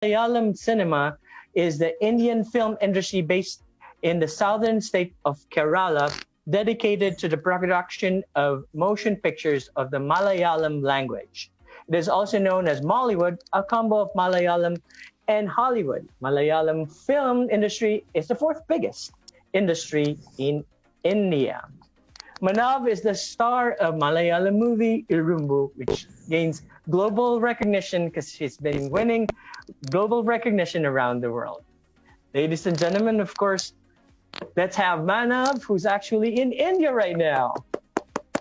Malayalam cinema is the Indian film industry based in the southern state of Kerala, dedicated to the production of motion pictures of the Malayalam language. It is also known as Mollywood, a combo of Malayalam and Hollywood. Malayalam film industry is the fourth biggest industry in India. Maanav is the star of Malayalam movie Irumbu, which gains global recognition because she's been winning global recognition around the world. Ladies and gentlemen, of course, let's have Maanav, who's actually in India right now.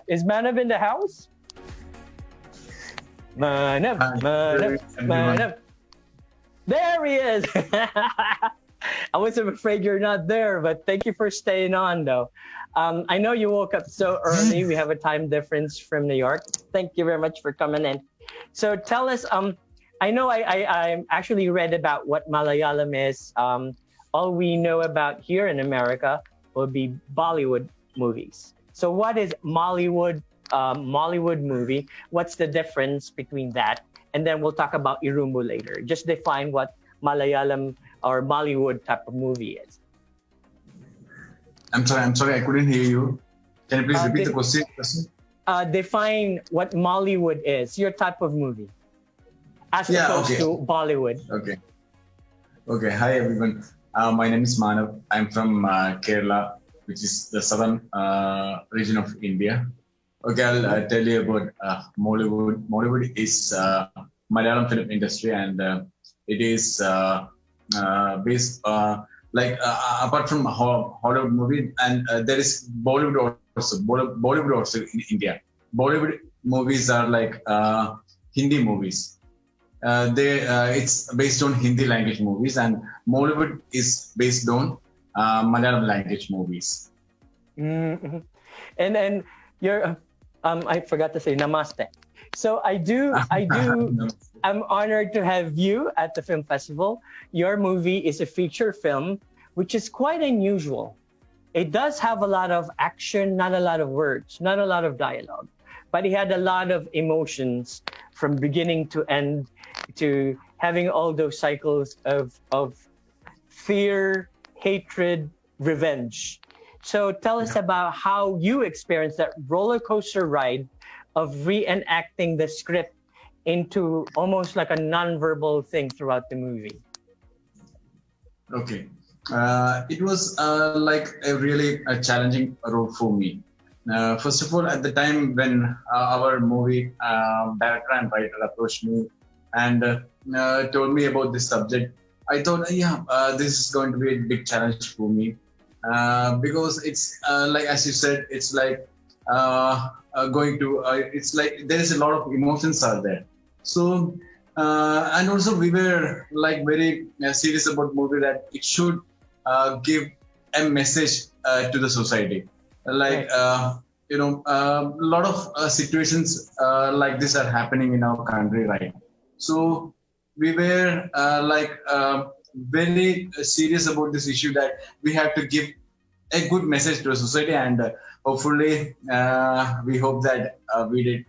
Is Maanav in the house? Maanav, Maanav. There he is. I was afraid you're not there, but thank you for staying on, though. I know you woke up so early. We have a time difference from New York. Thank you very much for coming in. So tell us, I know I actually read about what Malayalam is. All we know about here in America will be Bollywood movies. So what is Mollywood movie? What's the difference between that? And then we'll talk about Irumbu later. Just define what Malayalam or Bollywood type of movie is. I'm sorry, I couldn't hear you. Can you please repeat the question? Define what Mollywood is, your type of movie, as opposed to Bollywood. Okay. Hi, everyone. My name is Maanav. I'm from Kerala, which is the southern region of India. Okay, I'll tell you about Mollywood. Mollywood is Malayalam film industry, and it is based apart from Hollywood movie, and there is Bollywood also in India. Bollywood movies are like Hindi movies. It's based on Hindi language movies, and Mollywood is based on Malayalam language movies. Mm-hmm. And then you're, I forgot to say namaste. So I'm honored to have you at the film festival. Your movie is a feature film, which is quite unusual. It does have a lot of action, not a lot of words, not a lot of dialogue, but it had a lot of emotions from beginning to end, to having all those cycles of fear, hatred, revenge. So tell us about how you experienced that roller coaster ride of reenacting the script into almost like a non-verbal thing throughout the movie. Okay. It was like a really challenging role for me. First of all, at the time when our movie director and writer approached me and told me about this subject, I thought, this is going to be a big challenge for me because it's like, as you said, it's like it's like there is a lot of emotions are there. So and also we were like very serious about movie that it should give a message to the society. Like a lot of situations like this are happening in our country, right? So we were very serious about this issue that we have to give a good message to the society, and hopefully we hope that we did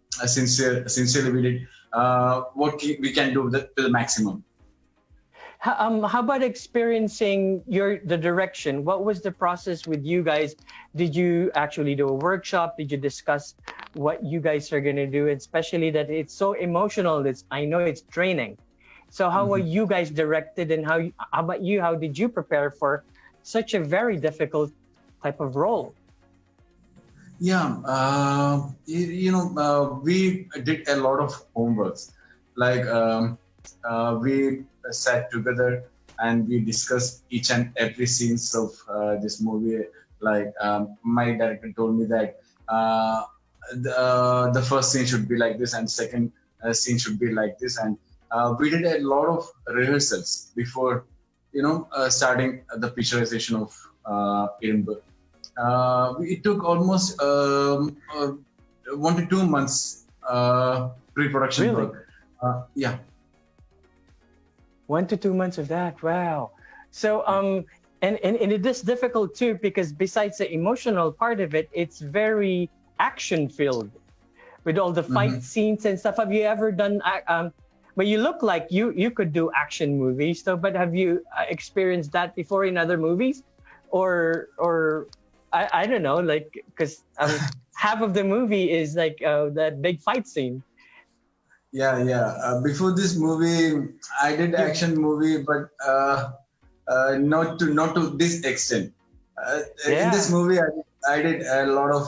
sincerely we did what we can do to the maximum. How about experiencing the direction? What was the process with you guys? Did you actually do a workshop? Did you discuss what you guys are going to do? Especially that it's so emotional. I know it's draining. So how were you guys directed, and how about you? How did you prepare for such a very difficult type of role? Yeah, we did a lot of homeworks. Like we sat together and we discussed each and every scenes of this movie. Like my director told me that the first scene should be like this, and second scene should be like this, and we did a lot of rehearsals before starting the picturization of Irumbu. It took almost 1 to 2 months pre-production work. 1 to 2 months of that. Wow. So and it is difficult too, because besides the emotional part of it, it's very action filled with all the fight scenes and stuff. Have you ever done but you look like you could do action movies. So, but have you experienced that before in other movies, or I don't know, like because half of the movie is like that big fight scene. Yeah, yeah. Before this movie, I did action movie, but not to this extent. In this movie, I did a lot of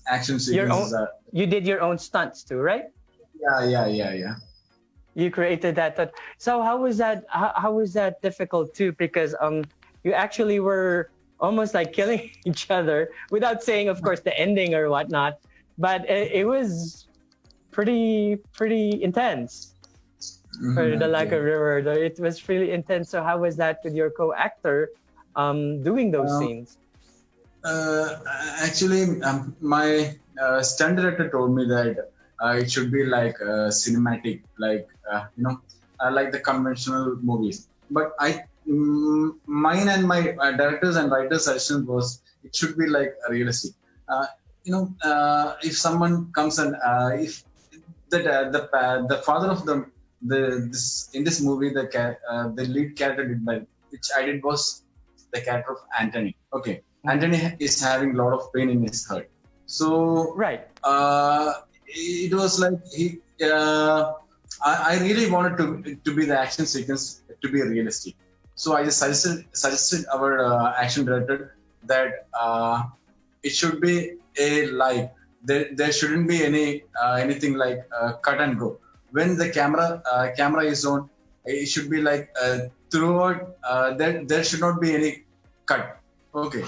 action sequences. You did your own stunts too, right? Yeah. You created that. So how was that? How was that difficult too? Because you actually were almost like killing each other without saying, of course, the ending or whatnot. But it was pretty intense for the lack of river. It was really intense. So how was that with your co-actor doing those scenes? Actually, my stunt director told me that it should be like cinematic, like like the conventional movies. But mine and my directors and writers' suggestion was it should be like realistic. If someone comes and if the father of this in this movie the lead character which I did was the character of Anthony. Okay, Anthony is having a lot of pain in his heart. So right. It was like I really wanted to be the action sequence to be realistic. So I just suggested our action director that it should be a live. There shouldn't be anything like cut and go. When the camera is on, it should be like throughout. There should not be any cut. Okay.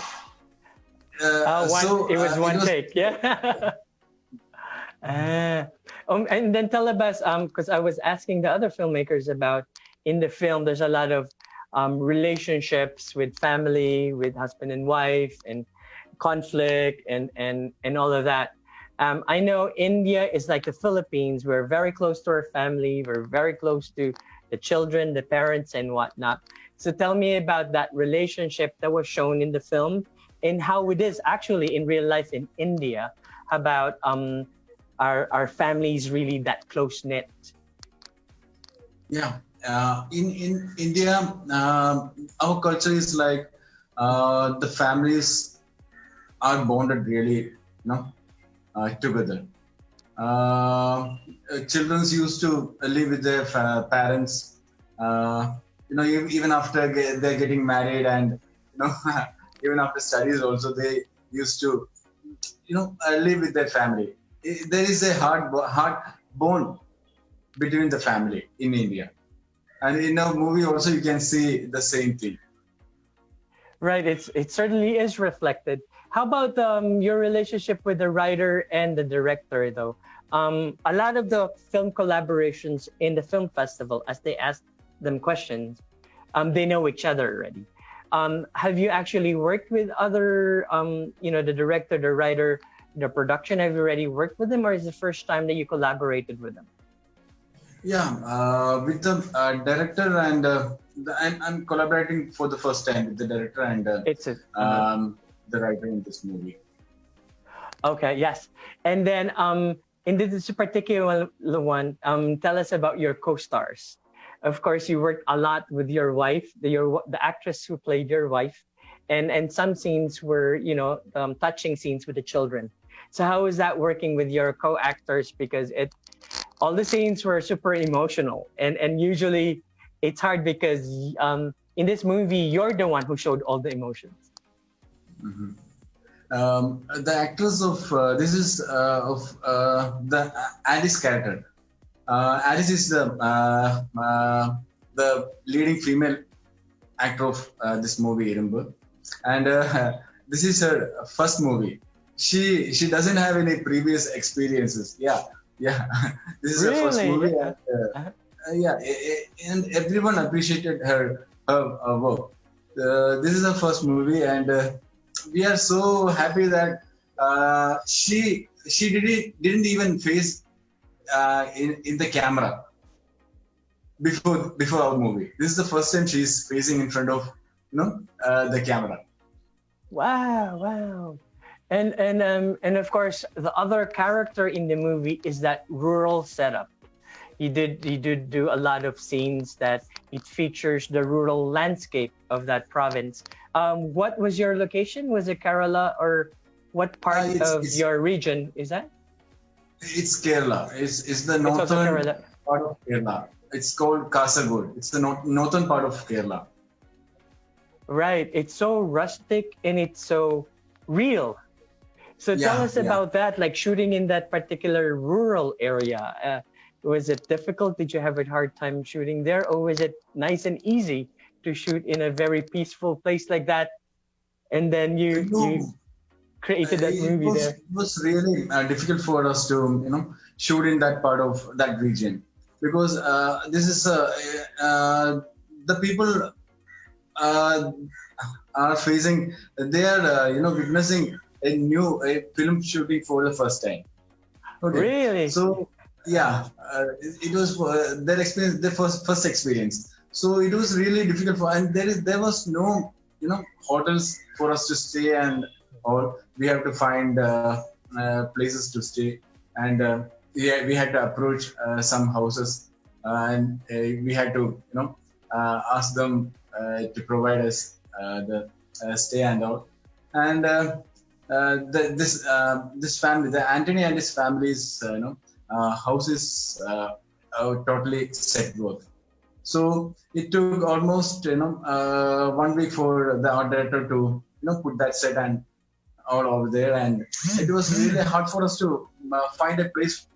It was one take. Yeah. And then tell us, because I was asking the other filmmakers about in the film, there's a lot of relationships with family, with husband and wife, and conflict, and all of that. I know India is like the Philippines. We're very close to our family. We're very close to the children, the parents, and whatnot. So tell me about that relationship that was shown in the film and how it is actually in real life in India about our families really that close knit. Yeah, in India, our culture is like the families are bonded really, together. Children used to live with their parents, even after they're getting married, and even after studies also they used to, live with their family. There is a hard bond between the family in India, and in our movie also you can see the same thing. Right, it certainly is reflected. How about your relationship with the writer and the director, though? A lot of the film collaborations in the film festival, as they ask them questions, they know each other already. Have you actually worked with other, the director, the writer, the production? Have you already worked with them, or is it the first time that you collaborated with them? Yeah, with the director and I'm collaborating for the first time with the director and the writer in this movie. Okay, yes. And then in this particular one, tell us about your co-stars. Of course, you worked a lot with your wife, the actress who played your wife, and some scenes were, touching scenes with the children. So how is that working with your co-actors? Because all the scenes were super emotional, and usually it's hard because in this movie you're the one who showed all the emotions. Mm-hmm. The actress of this is of the Alice character. Alice is the leading female actor of this movie, Irumbu, and this is her first movie. She doesn't have any previous experiences. Yeah. This is her first movie, and everyone appreciated her work. This is her first movie, and we are so happy that she didn't even face in the camera before our movie. This is the first time she's facing in front of the camera. Wow. And of course the other character in the movie is that rural setup. you did do a lot of scenes that it features the rural landscape of that province. What was your location? Was it Kerala, or what part of your region is that? It's Kerala. It's the It's also northern Kerala. part of Kerala. It's called Kasaragod. It's the northern part of Kerala. Right. It's so rustic and it's so real. So tell us about that, like shooting in that particular rural area. Was it difficult? Did you have a hard time shooting there, or was it nice and easy to shoot in a very peaceful place like that? And then you created that movie there. It was really difficult for us to shoot in that part of that region, because this is the people are facing, they are witnessing a film shooting for the first time. Okay. Really? So it was their experience, their first experience. So it was really difficult and there was no hotels for us to stay, and all we have to find places to stay, and we had to approach some houses, and we had to ask them to provide us the stay and all. And this family, the Anthony and his family's house is totally set work. So it took almost 1 week for the art director to put that set and all over there, and it was really hard for us to find a place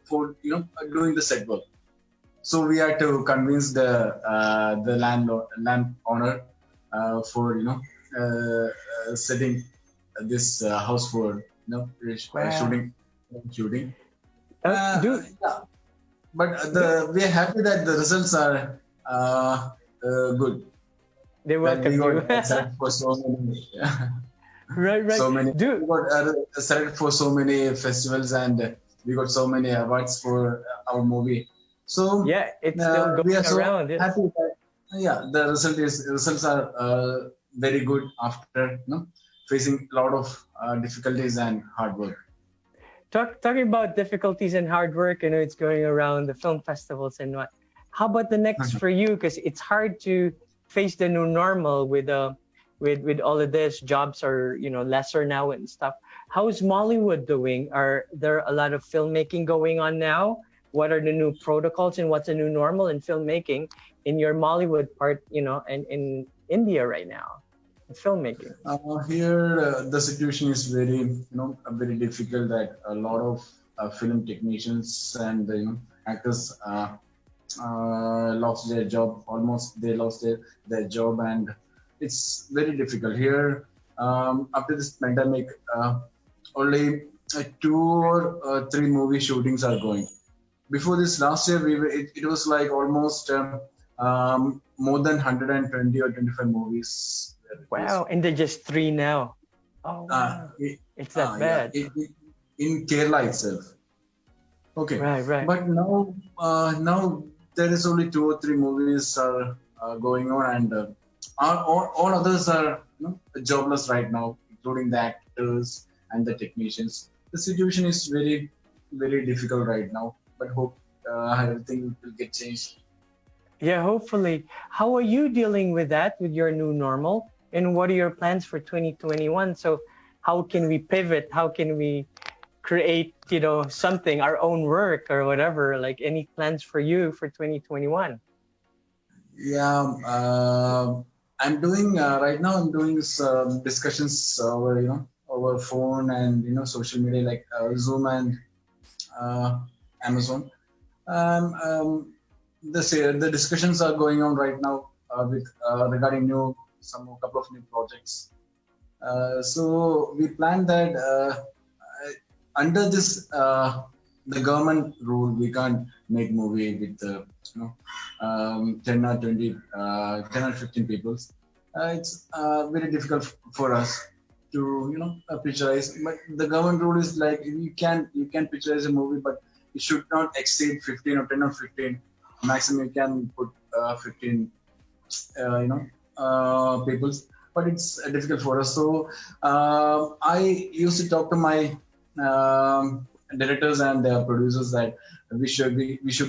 for doing the set work. So we had to convince the landowner for setting this house for shooting. But we are happy that the results are good. They welcome you. For so many, right. So many. We got selected for so many festivals, and we got so many awards for our movie. So it's still going we are so around. Happy that the results are very good after facing a lot of difficulties and hard work. Talking about difficulties and hard work, it's going around the film festivals and what. How about the next for you? Because it's hard to face the new normal with all of this. Jobs are lesser now and stuff. How is Mollywood doing? Are there a lot of filmmaking going on now? What are the new protocols and what's the new normal in filmmaking in your Mollywood part, and in India right now? Filmmaking here the situation is very very difficult, that a lot of film technicians and actors lost their job. Almost they lost their job, and it's very difficult here. After this pandemic, only 2 or 3 movie shootings are going. Before this, last year it was like almost more than 120 or 25 movies. Wow, and they're just 3 now. Oh, wow. It's that bad. In Kerala itself. Okay. Right. But now there is only 2 or 3 movies are going on, and all others are jobless right now, including the actors and the technicians. The situation is very, very difficult right now, but hope everything will get changed. Yeah, hopefully. How are you dealing with that, with your new normal? And what are your plans for 2021? So how can we pivot? How can we create, something, our own work or whatever? Like, any plans for you for 2021? Yeah, I'm doing right now. I'm doing some discussions over phone and social media like Zoom and Amazon. The discussions are going on right now with regarding a couple of new projects. So we plan that under this the government rule, we can't make movie with 10 or 20, 10 or 15 people. It's very difficult for us to picturize. But the government rule is like you can picturize a movie, but it should not exceed 15 or 10 or 15. Maximum you can put 15 people, but it's difficult for us. So I used to talk to my directors and producers that we should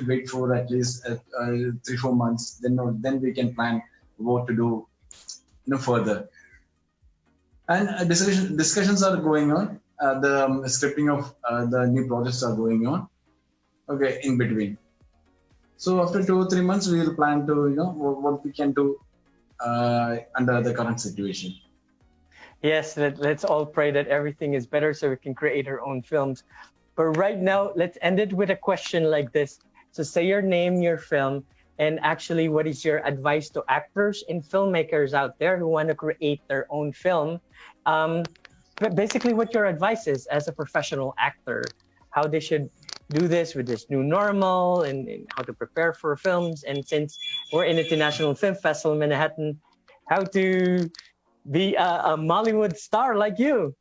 wait for at least 3-4 months. Then we can plan what to do, further. And discussions are going on. The scripting of the new projects are going on. Okay, in between. So after 2 or 3 months, we will plan to what we can do under the current situation. Yes, let's all pray that everything is better so we can create our own films. But right now, let's end it with a question like this. So say your name, your film, and actually what is your advice to actors and filmmakers out there who want to create their own film? But basically what your advice is as a professional actor, how they should do this with this new normal and how to prepare for films. And since we're in International Film Festival in Manhattan, how to be a Mollywood star like you.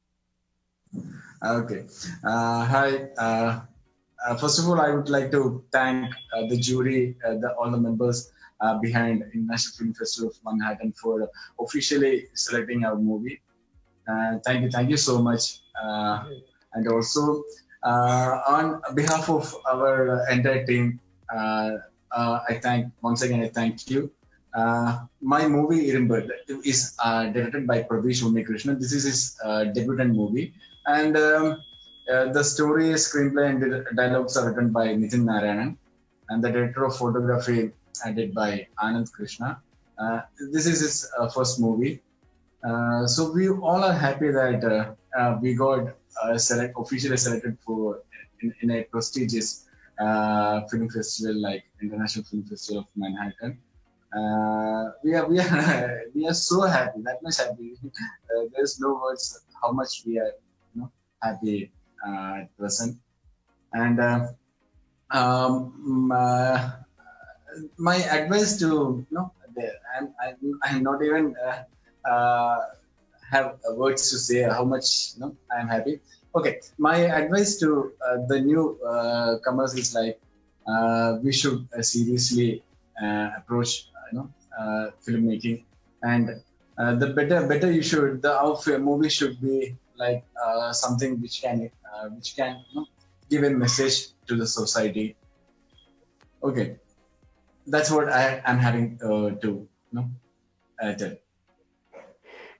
Okay. Hi. First of all, I would like to thank the jury, all the members behind International Film Festival of Manhattan for officially selecting our movie. Thank you so much. And also, on behalf of our entire team, I thank you. My movie Irumbu is directed by Pradeesh Unnikrishnan. This is his debutant movie, and the story, screenplay, and dialogues are written by Nithin, narayanan, and the director of photography did by Anandh, Krishna. This is his first movie, so we all are happy that we got officially selected for in a prestigious film festival like International Film Festival of Manhattan. We are so happy, that much happy. There's no words how much we are happy at present. And my advice to I'm not even have words to say how much I'm happy. Okay, my advice to the new comers is like we should seriously approach filmmaking, and the better you should, our movie should be like something which can give a message to the society. Okay, that's what I am having to tell.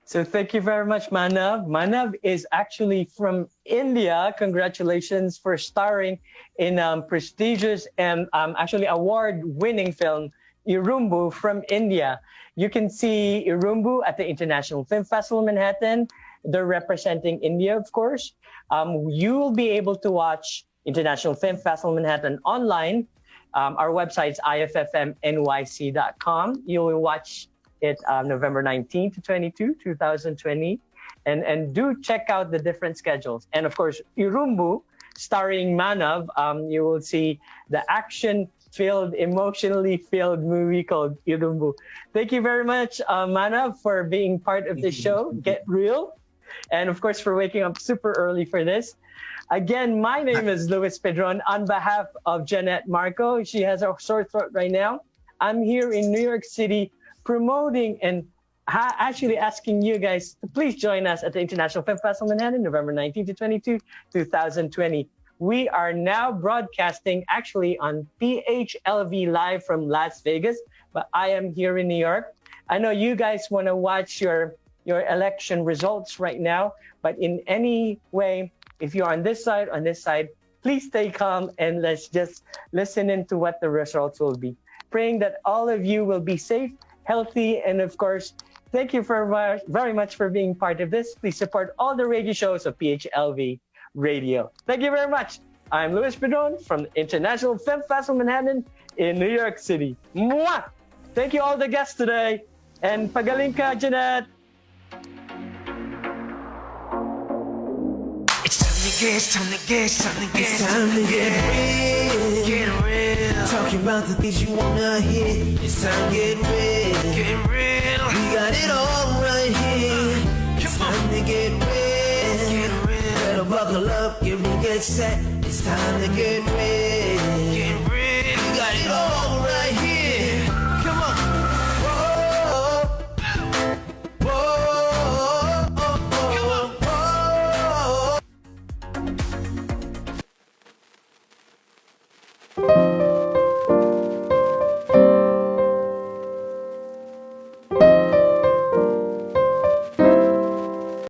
So thank you very much, Maanav. Maanav is actually from India. Congratulations for starring in prestigious and actually award-winning film Irumbu from India. You can see Irumbu at the International Film Festival in Manhattan. They're representing India, of course. You will be able to watch International Film Festival Manhattan online. Our website is iffmnyc.com. You will watch it November 19 to 22, 2020. And do check out the different schedules. And of course, Irumbu, starring Maanav, you will see the action-filled, emotionally filled movie called Irumbu. Thank you very much, Maanav, for being part of the show, Get Real. And of course, for waking up super early for this. Again, my name is Luis Pedron. On behalf of Jeanette Marco, she has a sore throat right now. I'm here in New York City promoting and actually asking you guys to please join us at the International Film Festival Manhattan, November 19 to 22, 2020. We are now broadcasting actually on PHLV Live from Las Vegas, but I am here in New York. I know you guys want to watch your election results right now, but in any way, if you're on this side, please stay calm and let's just listen into what the results will be. Praying that all of you will be safe, healthy, and of course, thank you very much for being part of this. Please support all the radio shows of PHLV Radio. Thank you very much. I'm Luis Pedron from the International Film Festival Manhattan in New York City. Mwah! Thank you all the guests today. And pagaling ka, Jeanette. It's time to get real. Get real. Talking about the things you wanna hear. It's time to get real. Get real. We got it all right here. It's time to get real. Get real. Better buckle up, get real, get set. It's time to get real.